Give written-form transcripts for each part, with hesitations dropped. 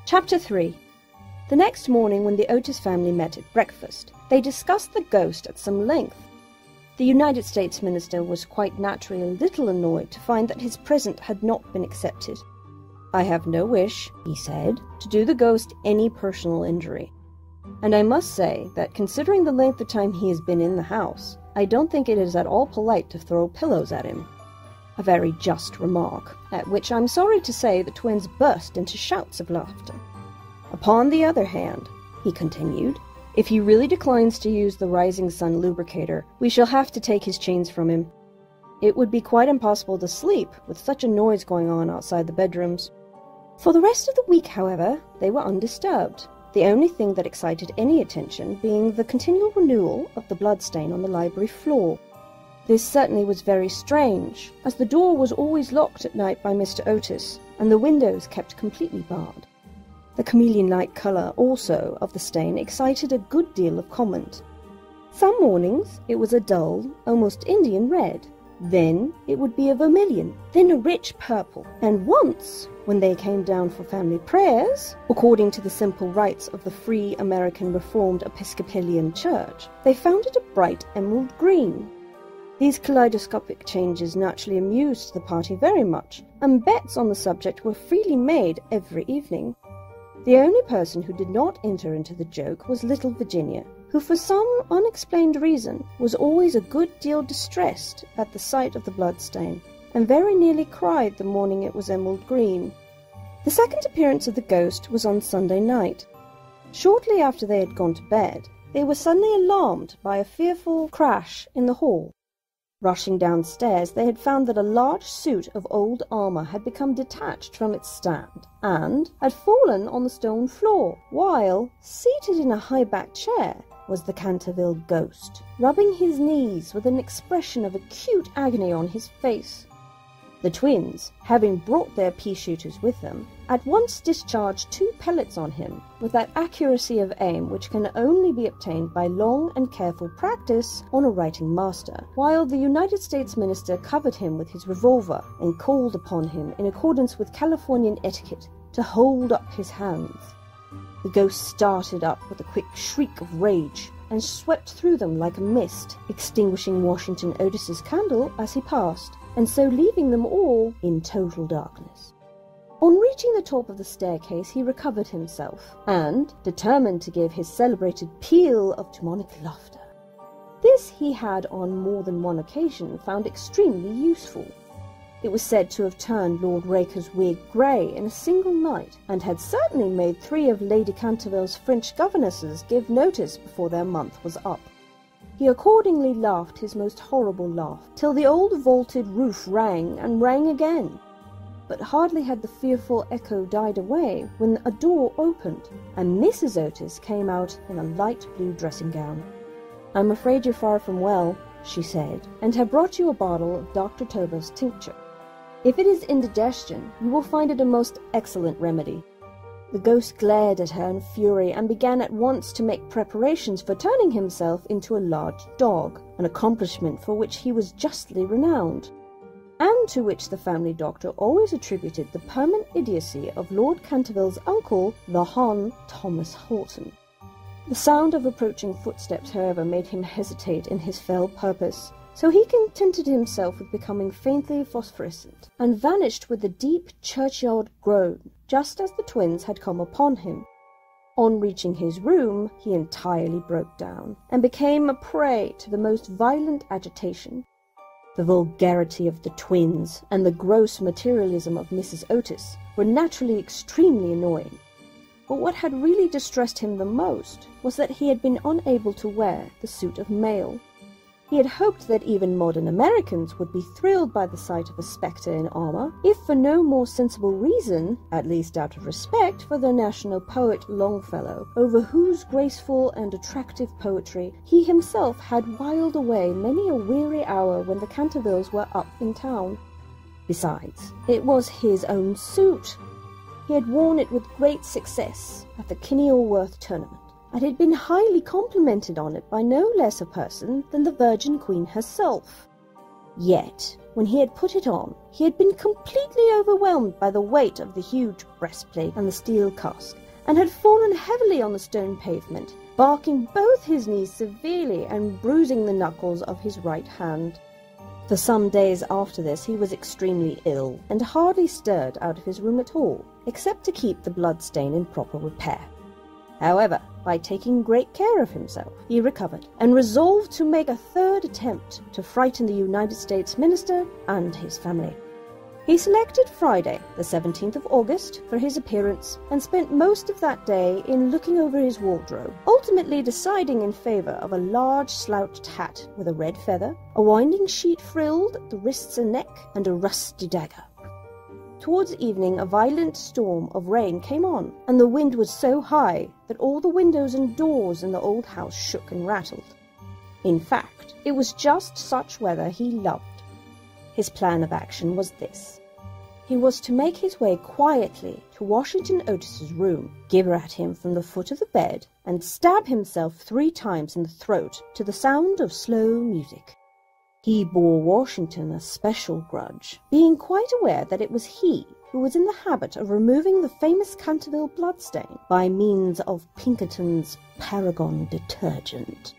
Chapter 3. The next morning when the Otis family met at breakfast, they discussed the ghost at some length. The United States minister was quite naturally a little annoyed to find that his present had not been accepted. "I have no wish," he said, "to do the ghost any personal injury. And I must say that considering the length of time he has been in the house, I don't think it is at all polite to throw pillows at him." A very just remark, at which I'm sorry to say the twins burst into shouts of laughter. "Upon the other hand," he continued, "if he really declines to use the Rising Sun lubricator, we shall have to take his chains from him. It would be quite impossible to sleep with such a noise going on outside the bedrooms." For the rest of the week, however, they were undisturbed, the only thing that excited any attention being the continual renewal of the bloodstain on the library floor. This certainly was very strange, as the door was always locked at night by Mr. Otis, and the windows kept completely barred. The chameleon-like colour, also, of the stain excited a good deal of comment. Some mornings it was a dull, almost Indian red, then it would be a vermilion, then a rich purple, and once, when they came down for family prayers, according to the simple rites of the Free American Reformed Episcopalian Church, they found it a bright emerald green. These kaleidoscopic changes naturally amused the party very much, and bets on the subject were freely made every evening. The only person who did not enter into the joke was little Virginia, who for some unexplained reason was always a good deal distressed at the sight of the bloodstain, and very nearly cried the morning it was emerald green. The second appearance of the ghost was on Sunday night. Shortly after they had gone to bed, they were suddenly alarmed by a fearful crash in the hall. Rushing downstairs, they had found that a large suit of old armour had become detached from its stand, and had fallen on the stone floor, while, seated in a high-backed chair, was the Canterville Ghost, rubbing his knees with an expression of acute agony on his face. The twins, having brought their pea-shooters with them, at once discharged 2 pellets on him, with that accuracy of aim which can only be obtained by long and careful practice on a writing master, while the United States minister covered him with his revolver and called upon him, in accordance with Californian etiquette, to hold up his hands. The ghost started up with a quick shriek of rage, and swept through them like a mist, extinguishing Washington Otis's candle as he passed, and so leaving them all in total darkness. On reaching the top of the staircase, he recovered himself, and, determined to give his celebrated peal of demonic laughter. This he had on more than one occasion found extremely useful. It was said to have turned Lord Raker's wig grey in a single night, and had certainly made 3 of Lady Canterville's French governesses give notice before their month was up. He accordingly laughed his most horrible laugh, till the old vaulted roof rang and rang again. But hardly had the fearful echo died away when a door opened, and Mrs. Otis came out in a light blue dressing gown. "I'm afraid you're far from well," she said, "and have brought you a bottle of Dr. Toba's tincture. If it is indigestion, you will find it a most excellent remedy." The ghost glared at her in fury, and began at once to make preparations for turning himself into a large dog, an accomplishment for which he was justly renowned, and to which the family doctor always attributed the permanent idiocy of Lord Canterville's uncle, the Hon Thomas Horton. The sound of approaching footsteps, however, made him hesitate in his fell purpose, so he contented himself with becoming faintly phosphorescent, and vanished with a deep churchyard groan, just as the twins had come upon him. On reaching his room, he entirely broke down, and became a prey to the most violent agitation. The vulgarity of the twins, and the gross materialism of Mrs. Otis, were naturally extremely annoying. But what had really distressed him the most was that he had been unable to wear the suit of mail. He had hoped that even modern Americans would be thrilled by the sight of a spectre in armour, if for no more sensible reason, at least out of respect for their national poet Longfellow, over whose graceful and attractive poetry he himself had whiled away many a weary hour when the Cantervilles were up in town. Besides, it was his own suit. He had worn it with great success at the Kenilworth tournament, and had been highly complimented on it by no less a person than the Virgin Queen herself. Yet, when he had put it on, he had been completely overwhelmed by the weight of the huge breastplate and the steel casque, and had fallen heavily on the stone pavement, barking both his knees severely and bruising the knuckles of his right hand. For some days after this he was extremely ill, and hardly stirred out of his room at all, except to keep the bloodstain in proper repair. However, by taking great care of himself, he recovered, and resolved to make a third attempt to frighten the United States minister and his family. He selected Friday, the 17th of August, for his appearance, and spent most of that day in looking over his wardrobe, ultimately deciding in favour of a large slouched hat with a red feather, a winding sheet frilled at the wrists and neck, and a rusty dagger. Towards evening a violent storm of rain came on, and the wind was so high that all the windows and doors in the old house shook and rattled. In fact, it was just such weather he loved. His plan of action was this. He was to make his way quietly to Washington Otis's room, gibber at him from the foot of the bed, and stab himself 3 times in the throat to the sound of slow music. He bore Washington a special grudge, being quite aware that it was he who was in the habit of removing the famous Canterville bloodstain by means of Pinkerton's Paragon detergent.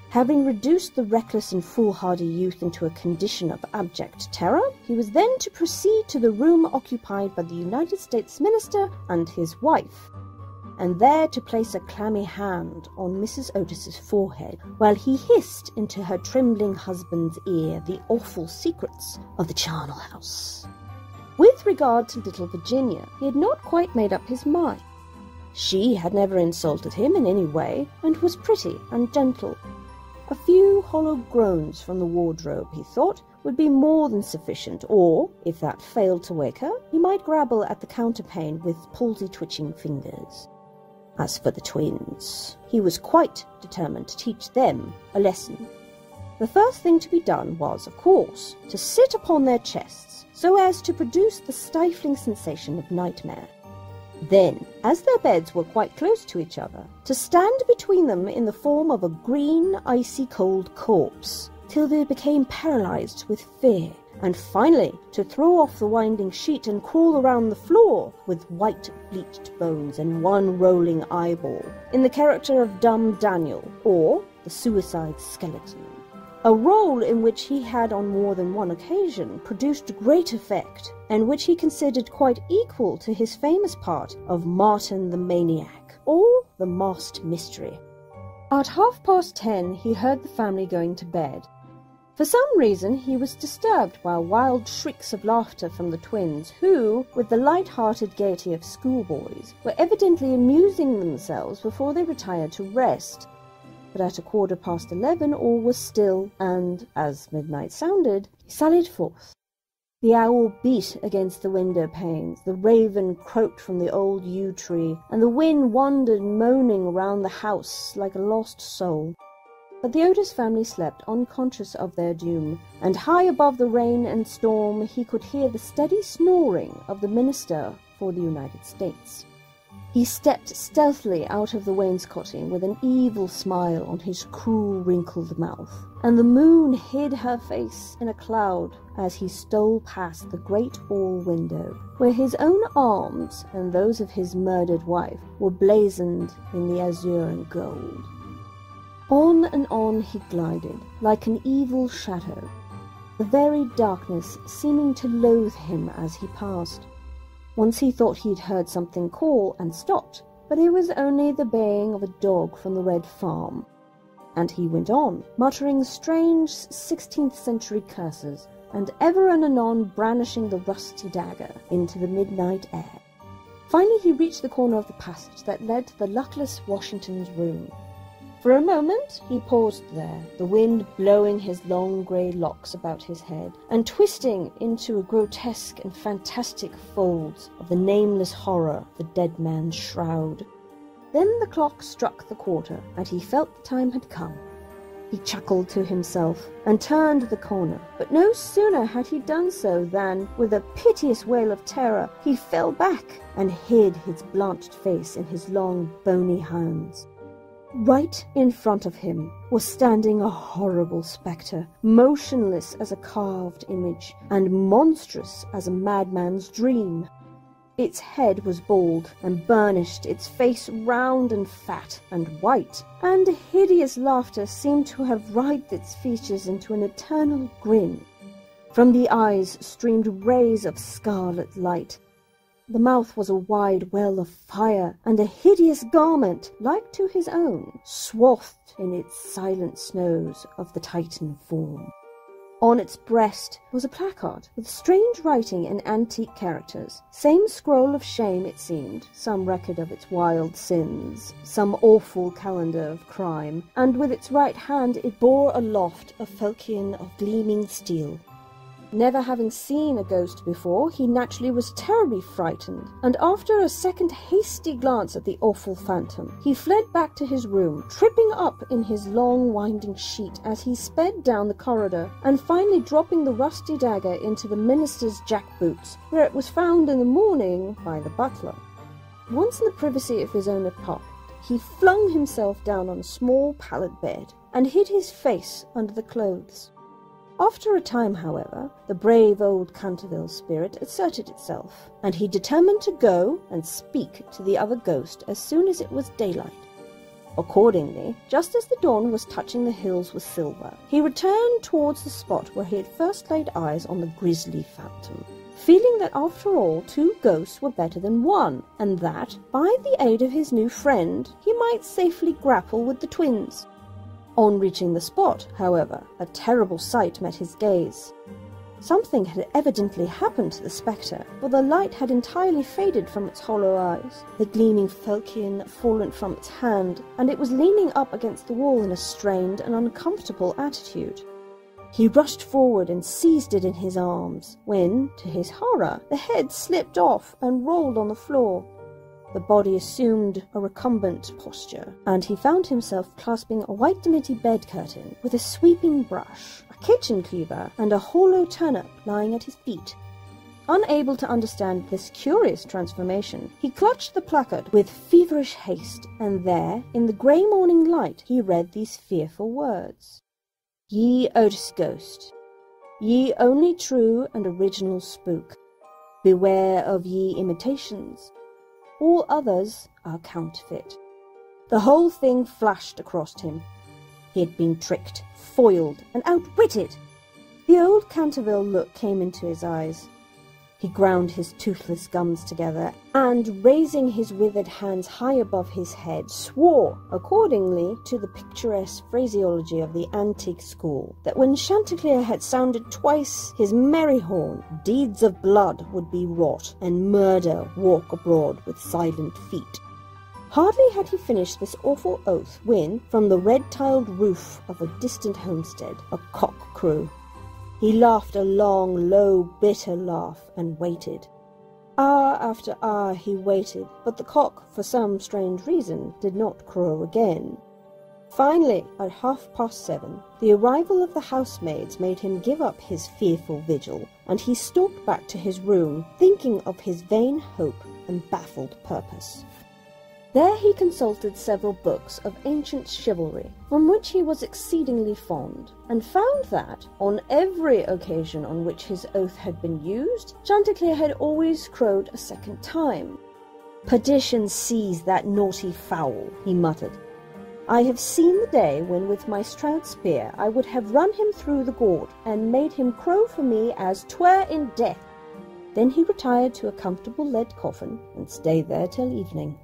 Having reduced the reckless and foolhardy youth into a condition of abject terror, he was then to proceed to the room occupied by the United States minister and his wife, and there to place a clammy hand on Mrs. Otis's forehead, while he hissed into her trembling husband's ear the awful secrets of the charnel house. With regard to little Virginia, he had not quite made up his mind. She had never insulted him in any way, and was pretty and gentle. A few hollow groans from the wardrobe, he thought, would be more than sufficient, or, if that failed to wake her, he might grapple at the counterpane with palsy-twitching fingers. As for the twins, he was quite determined to teach them a lesson. The first thing to be done was, of course, to sit upon their chests, so as to produce the stifling sensation of nightmare. Then, as their beds were quite close to each other, to stand between them in the form of a green, icy-cold corpse, till they became paralyzed with fear, and finally to throw off the winding sheet and crawl around the floor with white bleached bones and one rolling eyeball, in the character of Dumb Daniel, or the Suicide Skeleton. A role in which he had on more than one occasion produced great effect, and which he considered quite equal to his famous part of Martin the Maniac, or the Masked Mystery. At 10:30 he heard the family going to bed. For some reason he was disturbed by wild shrieks of laughter from the twins, who, with the light-hearted gaiety of schoolboys, were evidently amusing themselves before they retired to rest. But at 11:15 all was still, and, as midnight sounded, he sallied forth. The owl beat against the window panes, the raven croaked from the old yew tree, and the wind wandered moaning around the house like a lost soul. But the Otis family slept unconscious of their doom, and high above the rain and storm he could hear the steady snoring of the minister for the United States. He stepped stealthily out of the wainscoting with an evil smile on his cruel, wrinkled mouth, and the moon hid her face in a cloud as he stole past the great hall window, where his own arms and those of his murdered wife were blazoned in the azure and gold. On and on he glided, like an evil shadow, the very darkness seeming to loathe him as he passed. Once he thought he'd heard something call and stopped, but it was only the baying of a dog from the Red Farm. And he went on, muttering strange 16th century curses, and ever and anon brandishing the rusty dagger into the midnight air. Finally he reached the corner of the passage that led to the luckless Washington's room. For a moment he paused there, the wind blowing his long grey locks about his head, and twisting into a grotesque and fantastic folds of the nameless horror of the dead man's shroud. Then the clock struck the quarter, and he felt the time had come. He chuckled to himself, and turned the corner, but no sooner had he done so than, with a piteous wail of terror, he fell back, and hid his blanched face in his long, bony hands. Right in front of him was standing a horrible spectre, motionless as a carved image, and monstrous as a madman's dream. Its head was bald and burnished, its face round and fat and white, and hideous laughter seemed to have writhed its features into an eternal grin. From the eyes streamed rays of scarlet light. The mouth was a wide well of fire, and a hideous garment, like to his own, swathed in its silent snows of the Titan form. On its breast was a placard with strange writing in antique characters, same scroll of shame it seemed, some record of its wild sins, some awful calendar of crime, and with its right hand it bore aloft a falchion of gleaming steel. Never having seen a ghost before, he naturally was terribly frightened, and after a second hasty glance at the awful phantom, he fled back to his room, tripping up in his long winding sheet as he sped down the corridor, and finally dropping the rusty dagger into the minister's jackboots, where it was found in the morning by the butler. Once in the privacy of his own apartment, he flung himself down on a small pallet bed, and hid his face under the clothes. After a time, however, the brave old Canterville spirit asserted itself, and he determined to go and speak to the other ghost as soon as it was daylight. Accordingly, just as the dawn was touching the hills with silver, he returned towards the spot where he had first laid eyes on the grisly phantom, feeling that after all 2 ghosts were better than 1, and that, by the aid of his new friend, he might safely grapple with the twins. On reaching the spot, however, a terrible sight met his gaze. Something had evidently happened to the spectre, for the light had entirely faded from its hollow eyes, the gleaming falchion had fallen from its hand, and it was leaning up against the wall in a strained and uncomfortable attitude. He rushed forward and seized it in his arms, when, to his horror, the head slipped off and rolled on the floor. The body assumed a recumbent posture, and he found himself clasping a white dimity bed curtain with a sweeping brush, a kitchen cleaver, and a hollow turnip lying at his feet. Unable to understand this curious transformation, he clutched the placard with feverish haste, and there, in the grey morning light, he read these fearful words. Ye Otis Ghost, ye only true and original spook, beware of ye imitations. All others are counterfeit. The whole thing flashed across him. He had been tricked, foiled, and outwitted. The old Canterville look came into his eyes. He ground his toothless gums together, and, raising his withered hands high above his head, swore, accordingly to the picturesque phraseology of the antique school, that when Chanticleer had sounded twice his merry horn, deeds of blood would be wrought, and murder walk abroad with silent feet. Hardly had he finished this awful oath when, from the red-tiled roof of a distant homestead, a cock crew. He laughed a long, low, bitter laugh, and waited. Hour after hour he waited, but the cock, for some strange reason, did not crow again. Finally, at 7:30, the arrival of the housemaids made him give up his fearful vigil, and he stalked back to his room, thinking of his vain hope and baffled purpose. There he consulted several books of ancient chivalry, from which he was exceedingly fond, and found that, on every occasion on which his oath had been used, Chanticleer had always crowed a second time. "Perdition seize that naughty fowl," he muttered. "I have seen the day when with my stout spear I would have run him through the gourd, and made him crow for me as 'twere in death." Then he retired to a comfortable lead coffin, and stayed there till evening.